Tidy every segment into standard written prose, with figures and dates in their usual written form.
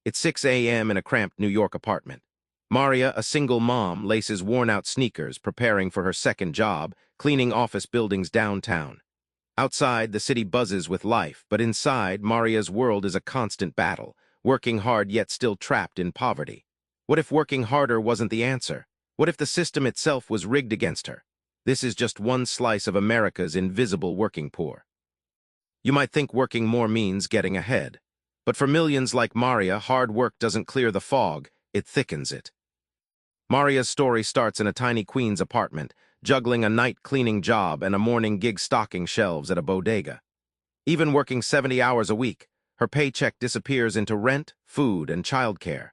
It's 6 a.m. in a cramped New York apartment. Maria, a single mom, laces worn-out sneakers, preparing for her second job, cleaning office buildings downtown. Outside, the city buzzes with life, but inside, Maria's world is a constant battle, working hard yet still trapped in poverty. What if working harder wasn't the answer? What if the system itself was rigged against her? This is just one slice of America's invisible working poor. You might think working more means getting ahead. But for millions like Maria, hard work doesn't clear the fog, it thickens it. Maria's story starts in a tiny Queens apartment, juggling a night cleaning job and a morning gig stocking shelves at a bodega. Even working 70 hours a week, her paycheck disappears into rent, food, and childcare.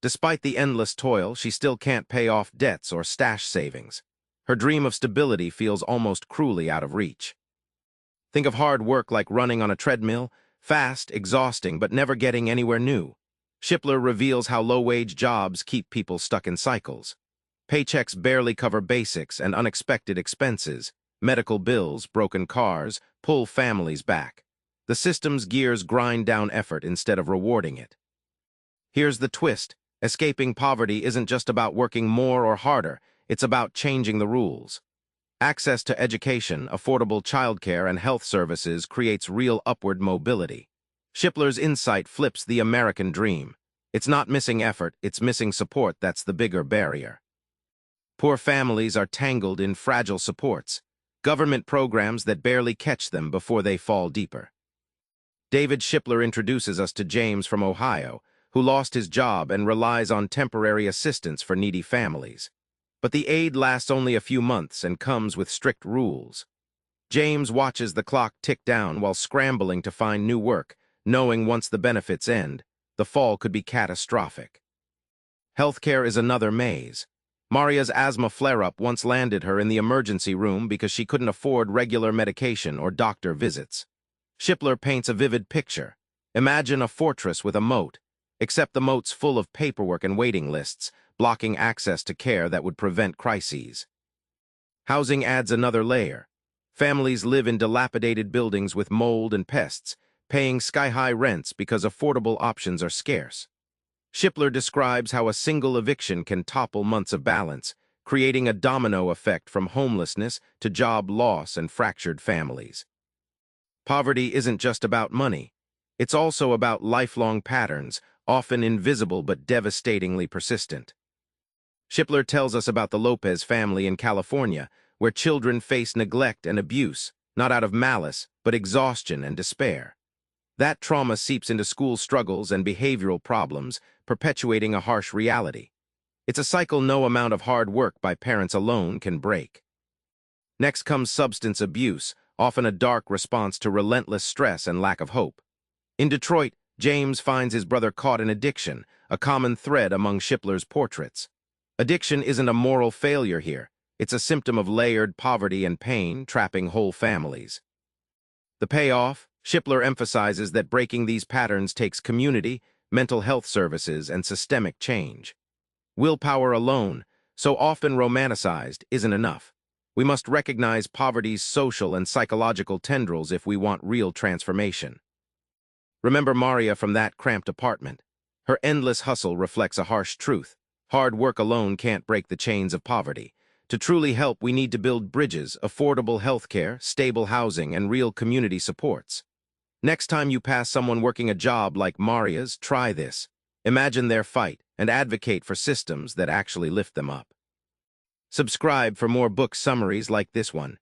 Despite the endless toil, she still can't pay off debts or stash savings. Her dream of stability feels almost cruelly out of reach. Think of hard work like running on a treadmill, fast, exhausting, but never getting anywhere new. Shipler reveals how low-wage jobs keep people stuck in cycles. Paychecks barely cover basics and unexpected expenses. Medical bills, broken cars, pull families back. The system's gears grind down effort instead of rewarding it. Here's the twist. Escaping poverty isn't just about working more or harder, it's about changing the rules. Access to education, affordable childcare, and health services creates real upward mobility. Shipler's insight flips the American dream. It's not missing effort, it's missing support that's the bigger barrier. Poor families are tangled in fragile supports, government programs that barely catch them before they fall deeper. David Shipler introduces us to James from Ohio, who lost his job and relies on temporary assistance for needy families. But the aid lasts only a few months and comes with strict rules. James watches the clock tick down while scrambling to find new work, knowing once the benefits end, the fall could be catastrophic. Healthcare is another maze. Maria's asthma flare-up once landed her in the emergency room because she couldn't afford regular medication or doctor visits. Shipler paints a vivid picture. Imagine a fortress with a moat, except the moat's full of paperwork and waiting lists, blocking access to care that would prevent crises. Housing adds another layer. Families live in dilapidated buildings with mold and pests, paying sky-high rents because affordable options are scarce. Shipler describes how a single eviction can topple months of balance, creating a domino effect from homelessness to job loss and fractured families. Poverty isn't just about money. It's also about lifelong patterns, often invisible but devastatingly persistent. Shipler tells us about the Lopez family in California, where children face neglect and abuse, not out of malice, but exhaustion and despair. That trauma seeps into school struggles and behavioral problems, perpetuating a harsh reality. It's a cycle no amount of hard work by parents alone can break. Next comes substance abuse, often a dark response to relentless stress and lack of hope. In Detroit, James finds his brother caught in addiction, a common thread among Shipler's portraits. Addiction isn't a moral failure here. It's a symptom of layered poverty and pain trapping whole families. The payoff? Shipler emphasizes that breaking these patterns takes community, mental health services, and systemic change. Willpower alone, so often romanticized, isn't enough. We must recognize poverty's social and psychological tendrils if we want real transformation. Remember Maria from that cramped apartment. Her endless hustle reflects a harsh truth. Hard work alone can't break the chains of poverty. To truly help, we need to build bridges, affordable healthcare, stable housing, and real community supports. Next time you pass someone working a job like Maria's, try this. Imagine their fight and advocate for systems that actually lift them up. Subscribe for more book summaries like this one.